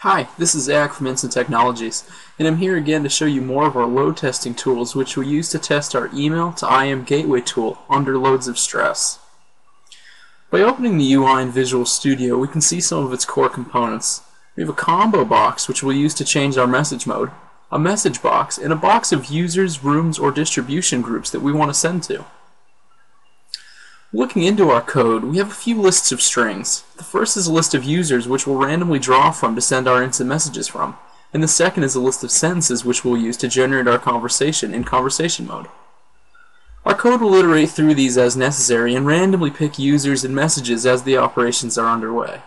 Hi, this is Zach from Instant Technologies, and I'm here again to show you more of our load testing tools which we use to test our email to IM gateway tool under loads of stress. By opening the UI in Visual Studio, we can see some of its core components. We have a combo box which we'll use to change our message mode, a message box, and a box of users, rooms, or distribution groups that we want to send to. Looking into our code, we have a few lists of strings. The first is a list of users which we'll randomly draw from to send our instant messages from, and the second is a list of sentences which we'll use to generate our conversation in conversation mode. Our code will iterate through these as necessary and randomly pick users and messages as the operations are underway.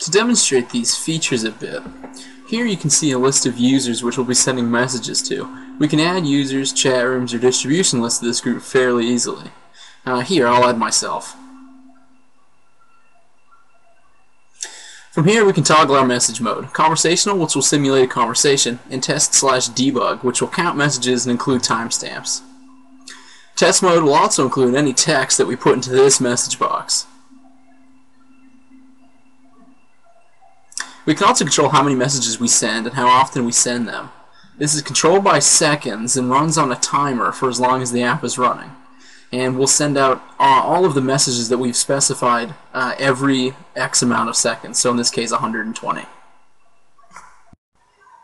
To demonstrate these features a bit, here you can see a list of users which we'll be sending messages to. We can add users, chat rooms, or distribution lists to this group fairly easily. Here, I'll add myself. From here, we can toggle our message mode. Conversational, which will simulate a conversation, and test/debug, which will count messages and include timestamps. Test mode will also include any text that we put into this message box. We can also control how many messages we send and how often we send them. This is controlled by seconds and runs on a timer for as long as the app is running. And we'll send out all of the messages that we've specified every X amount of seconds, so in this case 120.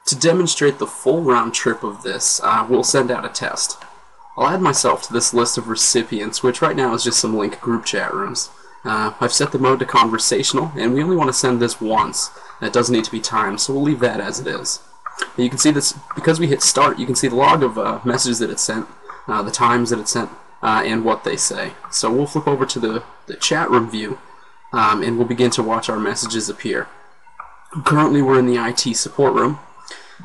To demonstrate the full round trip of this, we'll send out a test. I'll add myself to this list of recipients, which right now is just some Lync group chat rooms. I've set the mode to conversational, and we only want to send this once. It doesn't need to be timed, so we'll leave that as it is. You can see this, because we hit start, you can see the log of messages that it sent, the times that it sent, and what they say. So we'll flip over to the chat room view and we'll begin to watch our messages appear. Currently we're in the IT support room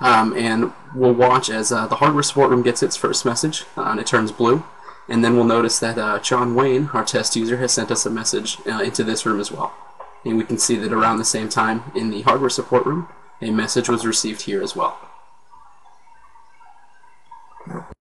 and we'll watch as the hardware support room gets its first message and it turns blue, and then we'll notice that John Wayne, our test user, has sent us a message into this room as well. And we can see that around the same time in the hardware support room a message was received here as well.